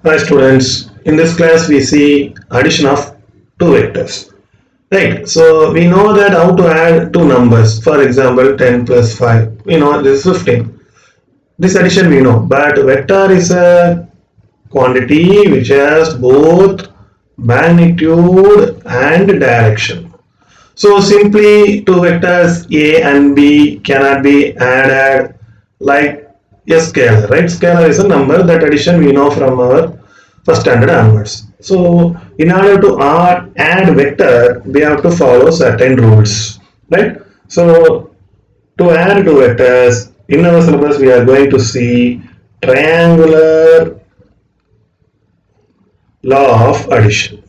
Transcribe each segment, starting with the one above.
Hi students, in this class we see addition of two vectors. Right, so we know that how to add two numbers. For example, 10 plus 5, we know this is 15. This addition we know, but vector is a quantity which has both magnitude and direction. So simply two vectors A and B cannot be added like a scalar, right? Scalar is a number. That addition we know from our first standard onwards. So in order to add vector, we have to follow certain rules, right? So to add two vectors, in our syllabus we are going to see triangular law of addition,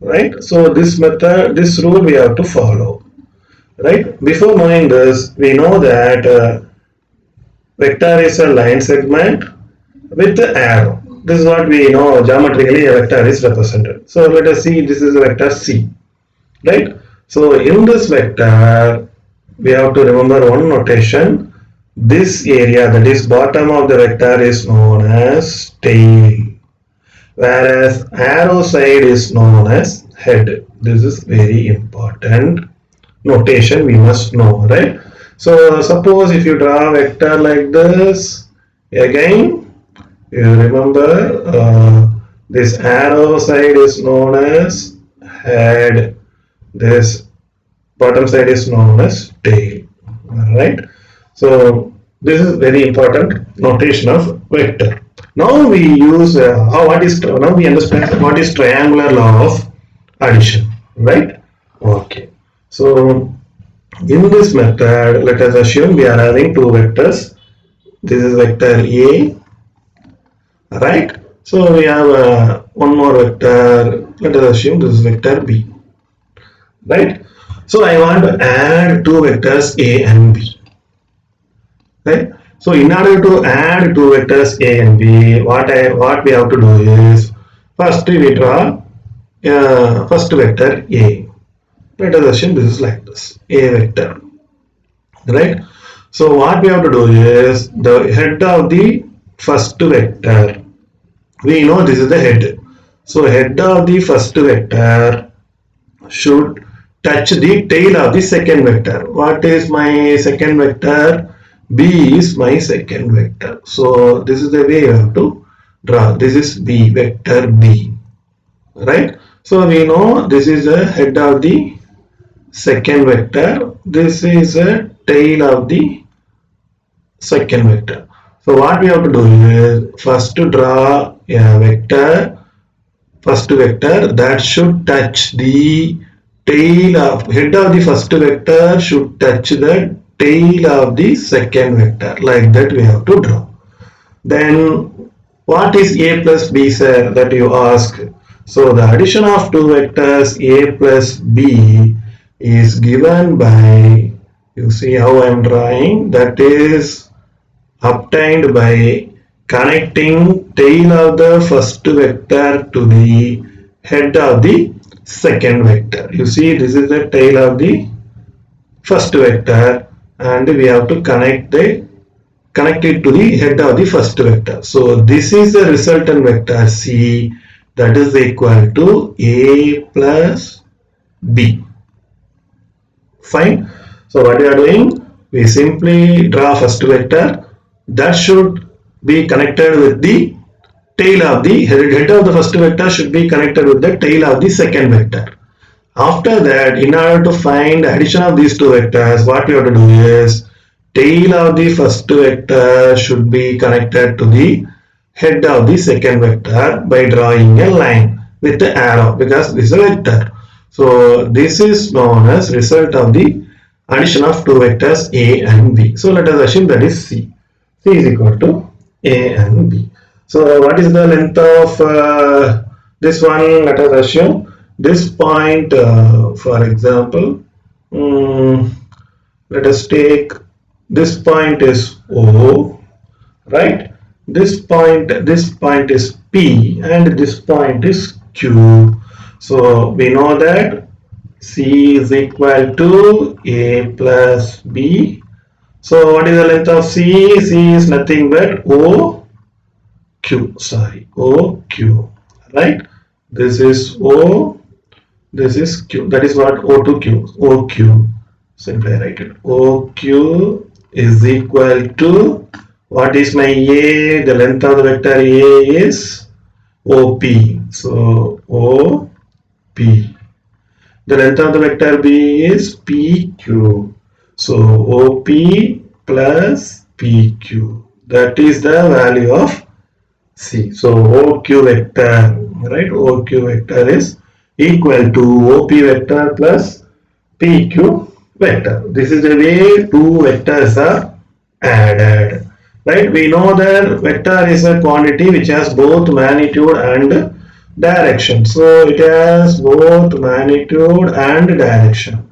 right? So this method, this rule we have to follow, right? Before knowing this, we know that vector is a line segment with the arrow. This is what we know geometrically a vector is represented. So let us see, this is a vector C, right? So in this vector, we have to remember one notation. This area, that is bottom of the vector, is known as tail, whereas arrow side is known as head. This is very important notation we must know, right? So suppose if you draw a vector like this, again you remember this arrow side is known as head, this bottom side is known as tail, right? So this is very important notation of vector. Now we use now we understand what is triangular law of addition, right? Okay, so in this method, let us assume we are having two vectors. This is vector A, right? So we have one more vector. Let us assume this is vector B, right? So I want to add two vectors A and B, right? So in order to add two vectors A and B, what we have to do is first we draw first vector A. Let us assume this is like this, A vector, right? So what we have to do is the head of the first vector. We know this is the head. So head of the first vector should touch the tail of the second vector. What is my second vector? B is my second vector. So this is the way you have to draw. This is B, vector B, right? So we know this is the head of the second vector. This is a tail of the second vector. So what we have to do is first to draw a vector, first vector that should touch the tail of head of the first vector should touch the tail of the second vector. Like that we have to draw. Then what is A plus B, sir, that you ask? So the addition of two vectors A plus B is given by, you see how I am drawing, that is obtained by connecting tail of the first vector to the head of the second vector. You see this is the tail of the first vector and we have to connect it to the head of the first vector. So this is the resultant vector C, that is equal to A plus B. Fine. So what we are doing? We simply draw first vector that should be connected with the tail of the head of the first vector should be connected with the tail of the second vector. After that, in order to find addition of these two vectors, what we have to do is tail of the first vector should be connected to the head of the second vector by drawing a line with the arrow, because this is a vector. So this is known as result of the addition of two vectors A and B. So let us assume that is C. C is equal to A and B. So what is the length of this one? Let us assume this point, for example, let us take this point is O, right? This point is P and this point is Q. So we know that C is equal to A plus B. So what is the length of C? C is nothing but O sorry, OQ, right? This is O, this is Q, that is what O to Q, OQ, simply write it, OQ is equal to, what is my A, the length of the vector A is OP, so OP, the length of the vector B is PQ, so OP plus PQ, that is the value of C. So OQ vector, right? OQ vector is equal to OP vector plus PQ vector. This is the way two vectors are added, right? We know that vector is a quantity which has both magnitude and direction. So it has both magnitude and direction.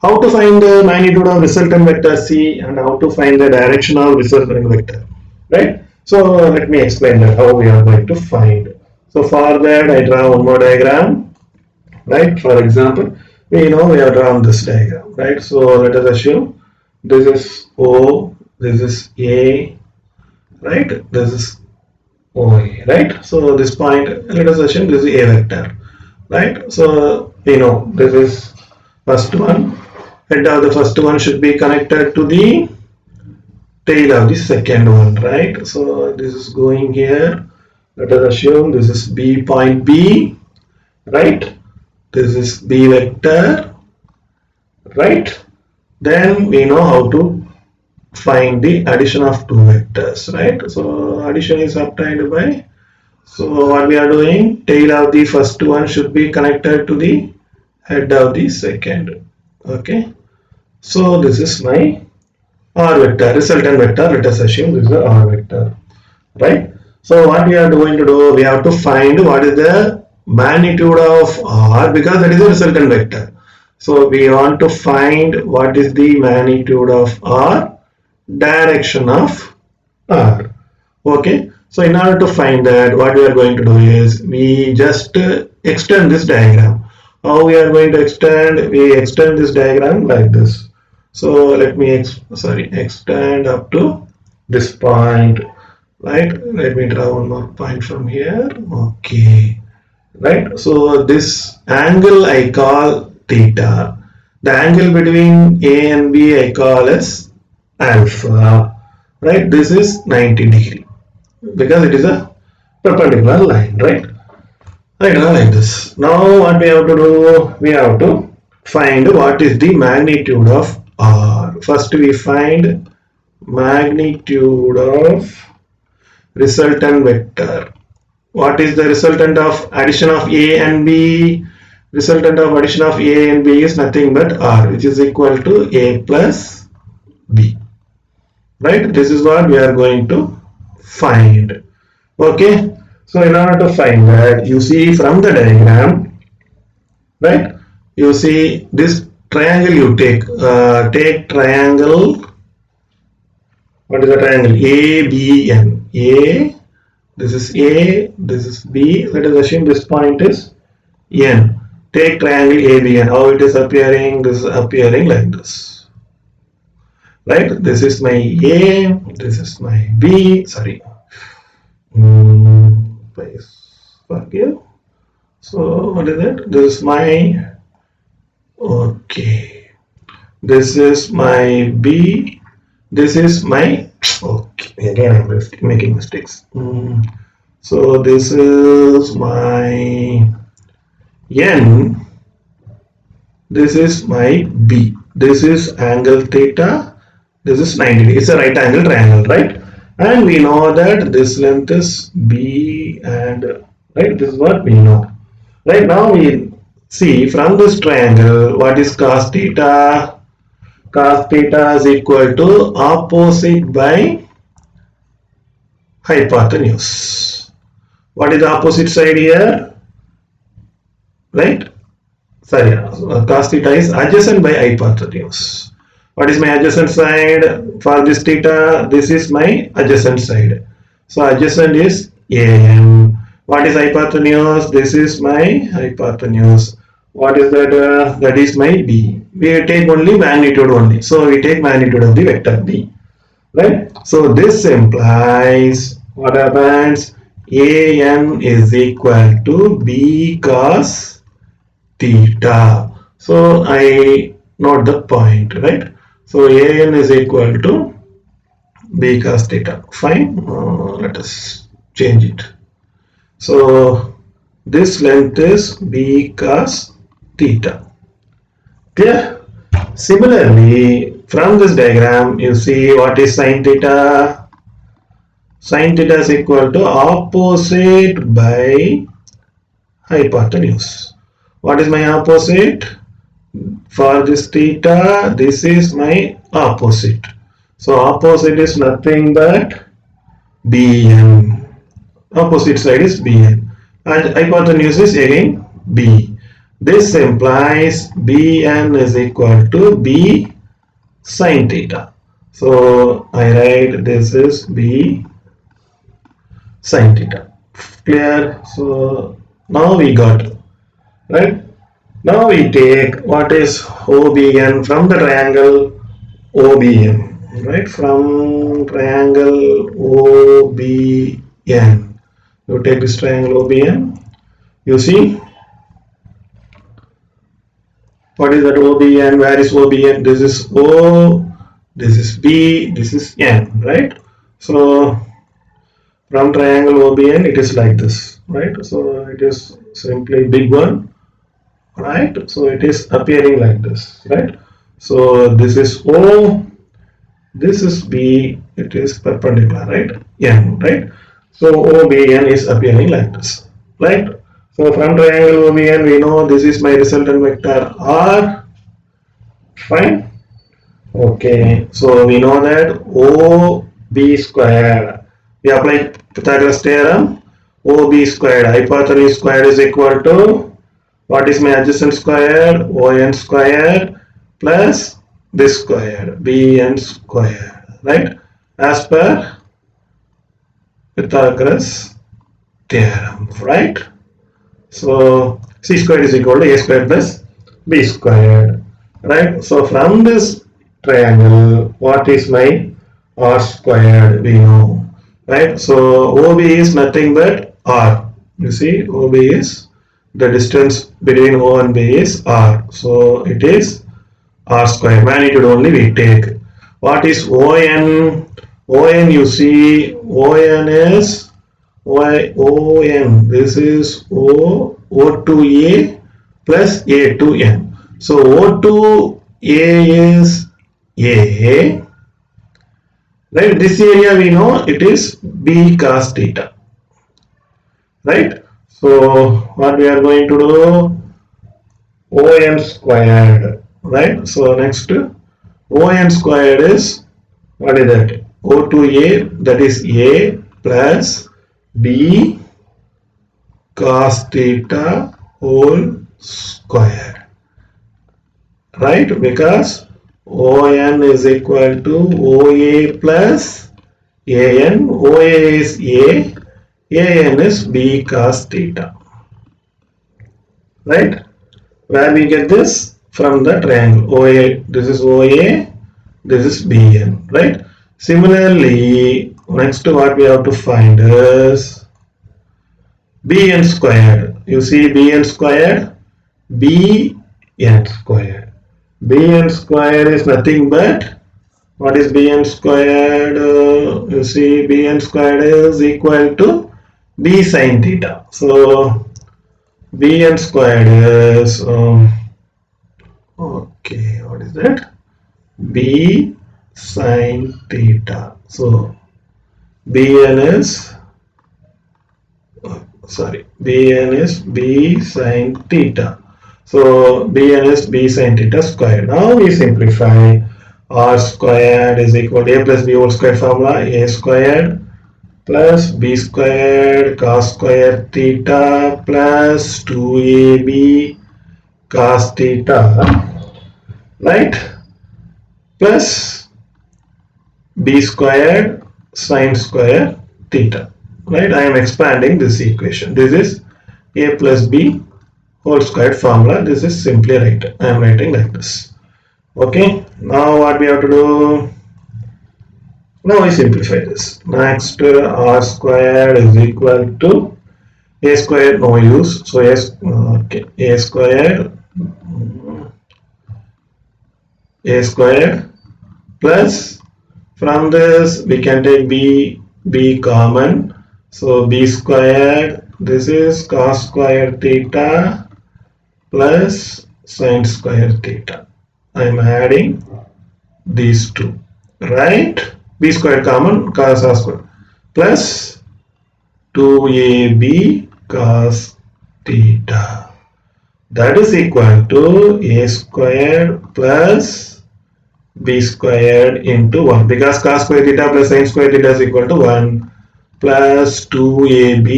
How to find the magnitude of resultant vector C and how to find the direction of resultant vector, right? So let me explain that how we are going to find. So for that I draw one more diagram, right? For example, we know we have drawn this diagram, right? So let us assume this is O, this is A, right? This is OA, right? So this point, let us assume this is A vector, right? So we know this is first one, head of the first one should be connected to the tail of the second one, right? So this is going here, let us assume this is B point B, right? This is B vector, right? Then we know how to find the addition of two vectors, right? So addition is obtained by, so what we are doing, tail of the first one should be connected to the head of the second, okay? So this is my R vector, resultant vector, let us assume this is the R vector, right? So what we are going to do, we have to find what is the magnitude of R, because that is a resultant vector. So we want to find what is the magnitude of R, direction of R, okay? So in order to find that, what we are going to do is, we just extend this diagram. How we are going to extend? We extend this diagram like this. So let me extend up to this point, right? Let me draw one more point from here, okay, right? So this angle I call theta, the angle between A and B I call as alpha, right? This is 90 degree because it is a perpendicular line, right? I draw like this. Now what we have to do, we have to find what is the magnitude of R. First we find magnitude of resultant vector. What is the resultant of addition of A and B? Resultant of addition of A and B is nothing but R, which is equal to A plus B, right? This is what we are going to find, okay? So in order to find that, you see from the diagram, right? You see this triangle, you take triangle, what is the triangle? ABN. A, this is A, this is B. Let us assume this point is N. Take triangle ABN. How it is appearing? This is appearing like this, right? This is my A, this is my B, sorry. Please forgive. So what is it? This is my, okay, this is my B, this is my, okay, again I'm making mistakes. So this is my N, this is my B, this is angle theta, this is 90 degrees. It's a right angle triangle, right? And we know that this length is B, and right, this is what we know. Right, now we see from this triangle what is cos theta. Cos theta is equal to opposite by hypotenuse. What is the opposite side here? Right? Sorry, cos theta is adjacent by hypotenuse. What is my adjacent side? For this theta, this is my adjacent side. So adjacent is AM. What is hypotenuse? This is my hypotenuse. What is that? That is my B. We take only magnitude only. So we take magnitude of the vector B. Right? So this implies what happens? an is equal to b cos theta. So I note the point, right? So an is equal to b cos theta. Fine. Let us change it. So this length is b cos theta. Clear? Similarly, from this diagram, you see what is sine theta? Sine theta is equal to opposite by hypotenuse. What is my opposite? For this theta, this is my opposite. So opposite is nothing but bn. Opposite side is bn. And hypotenuse is again b. This implies bn is equal to b sine theta. So I write this is b sine theta. Clear? So now we got, right? Now we take what is OBN from the triangle OBN, right? From triangle OBN. You take this triangle OBN. You see what is that OBN? Where is OBN? This is O, this is B, this is N, right? So from triangle OBN it is like this, right? So it is simply big one, right? So it is appearing like this, right? So this is O, this is B, it is perpendicular, right? N, right? So OBN is appearing like this, right? So from triangle OBN we know this is my resultant vector R. Fine. Okay, so we know that OB squared, we apply Pythagoras theorem. OB squared, hypotenuse squared is equal to, what is my adjacent square? ON squared plus this square, BN squared, right? As per Pythagoras theorem, right? So C squared is equal to A squared plus B squared, right? So from this triangle, what is my R squared? We know, right? So OB is nothing but R. You see, OB is the distance between O and B is R. So it is R square. Magnitude only we take. What is ON? ON, you see, ON is ON. This is O to A plus A to N. So O to A is A. Right? This area we know it is B cos theta. Right? So what we are going to do? ON squared. Right? So next ON squared is, what is that? O to A, that is A plus B cos theta whole square, right? Because ON is equal to OA plus AN. OA is A, AN is B cos theta, right? Where we get this? From the triangle OA. This is OA, this is BN, right? Similarly, next what we have to find is Bn squared. You see Bn squared, Bn squared. Bn squared is nothing but, what is Bn squared? You see Bn squared is equal to B sin theta. So Bn squared is okay, what is that? B sin theta. So Bn is Bn is B sin theta. So Bn is B sin theta squared. Now we simplify. R squared is equal to A plus B whole square formula. A squared plus B squared cos square theta plus 2AB cos theta, right? Plus B squared sin square theta, right? I am expanding this equation. This is A plus B whole squared formula. This is simply right. I am writing like this. Okay. Now what we have to do? Now I simplify this. Next, r squared is equal to a squared, no use. So okay, a squared plus, from this we can take b common. So b squared, this is cos squared theta plus sin squared theta. I am adding these two, right? B squared common, cos r squared plus 2ab cos theta, that is equal to a squared plus b squared into 1, because cos square theta plus sin square theta is equal to 1 plus 2ab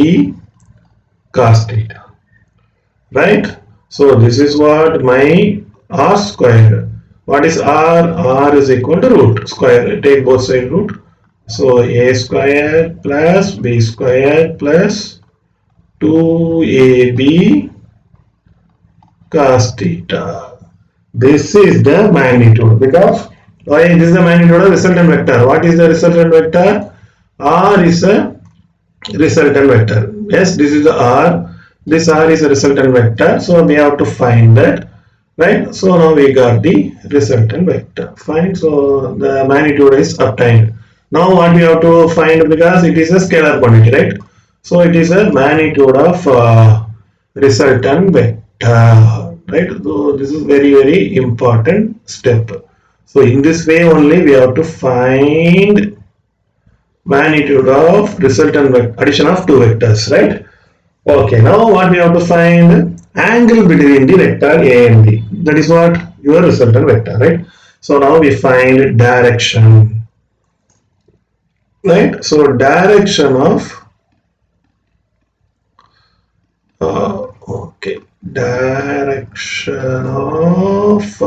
cos theta, right? So this is what my r squared. What is r? R is equal to root square. Take both side root. So a squared plus b squared plus 2ab cos theta. This is the magnitude, because why this is the magnitude of resultant vector. What is the resultant vector? R is a resultant vector. Yes, this is the R. This R is a resultant vector. So we have to find that, right? So now we got the resultant vector. Fine. So the magnitude is obtained. Now what we have to find, because it is a scalar quantity, right? So it is a magnitude of resultant vector, right? So this is very important step. So in this way only we have to find magnitude of resultant addition of two vectors, right? Okay, now what we have to find? Angle between the vector A and B. That is what your resultant vector, right? So now we find direction, right? So direction of direction of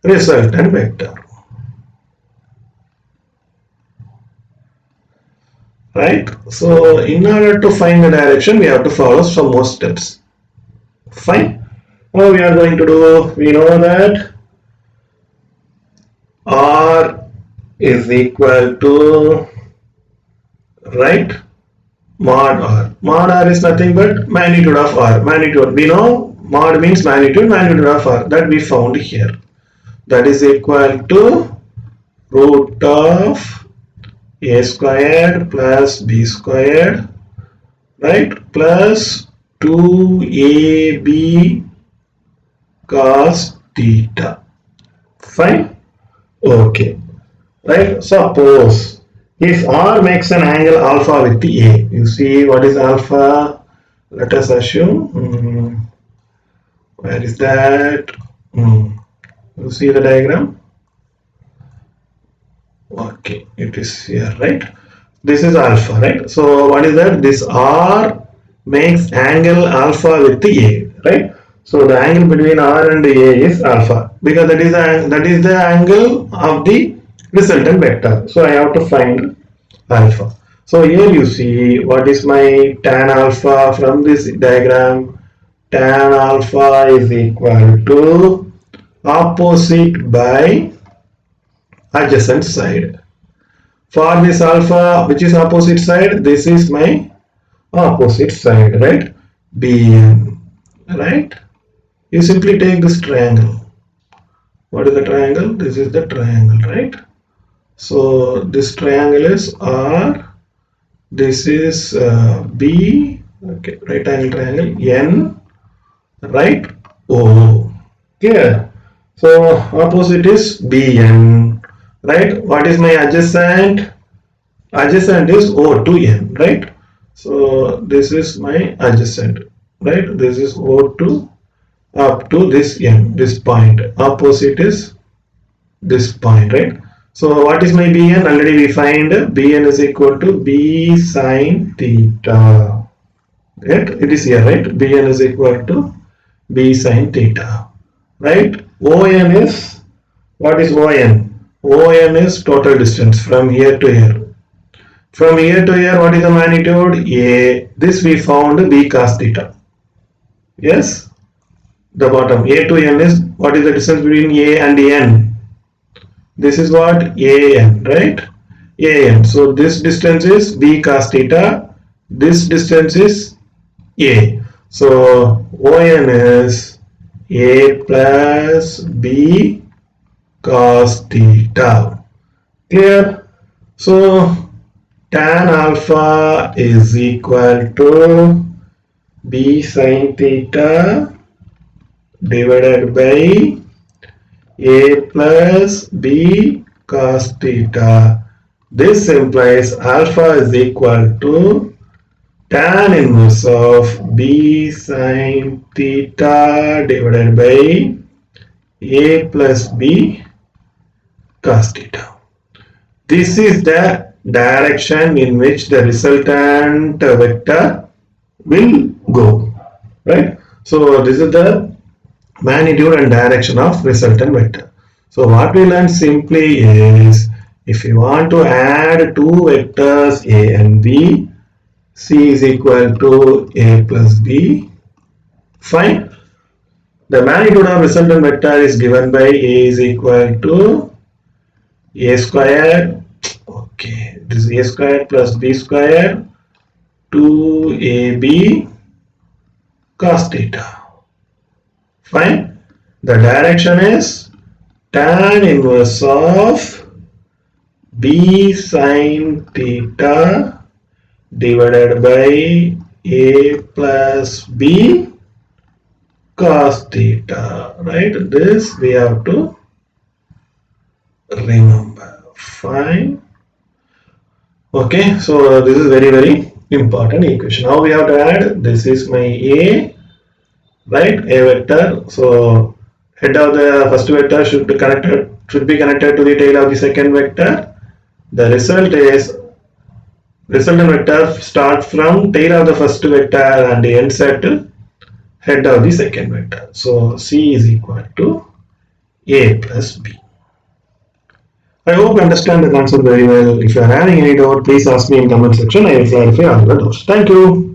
resultant vector, right? So in order to find the direction, we have to follow some more steps. Fine. Now we are going to do, we know that R is equal to, right, mod R. Mod R is nothing but magnitude of R. Magnitude, we know mod means magnitude of R, that we found here. That is equal to root of a squared plus b squared, right, plus 2ab cos theta. Fine. Okay, right? Suppose if R makes an angle alpha with the A, you see what is alpha? Let us assume, where is that? You see the diagram? Okay, it is here, right? This is alpha, right? So what is that? This R makes angle alpha with the A, right? So the angle between R and A is alpha, because that is the angle of the resultant vector. So I have to find alpha. So here you see what is my tan alpha from this diagram. Tan alpha is equal to opposite by adjacent side. For this alpha, which is opposite side, this is my opposite side, right? BN, right? You simply take this triangle. What is the triangle? This is the triangle, right? So this triangle is R, this is B, okay, right angle triangle, N, right, O. Clear? So opposite is BN, right? What is my adjacent? Adjacent is O to N, right? So this is my adjacent, right? This is O to up to this N, this point. Opposite is this point, right? So what is my Bn? Already we find Bn is equal to B sine theta. Right? It is here, right? Bn is equal to B sine theta. Right? On is, what is On? On is total distance from here to here. From here to here, what is the magnitude? A. This we found B cos theta. Yes? The bottom. A to N is, what is the distance between A and N? This is what? AN, right? AN. So this distance is B cos theta. This distance is A. So ON is A plus B cos theta. Clear? So tan alpha is equal to B sin theta divided by A plus B cos theta. This implies alpha is equal to tan inverse of B sin theta divided by A plus B cos theta. This is the direction in which the resultant vector will go, right? So this is the magnitude and direction of resultant vector. So what we learned simply is, if you want to add two vectors A and B, C is equal to A plus B, fine. The magnitude of resultant vector is given by A is equal to A squared, okay, this is A squared plus B squared 2AB cos theta. Fine. The direction is tan inverse of B sin theta divided by A plus B cos theta. Right? This we have to remember. Fine. Okay. So this is very important equation. Now we have to add. This is my A. Right, A vector. So head of the first vector should be connected to the tail of the second vector. The result is resultant vector starts from tail of the first vector and ends at head of the second vector. So C is equal to A plus B. I hope you understand the concept very well. If you are having any doubt, please ask me in comment section. I will clarify all the doubts. Thank you.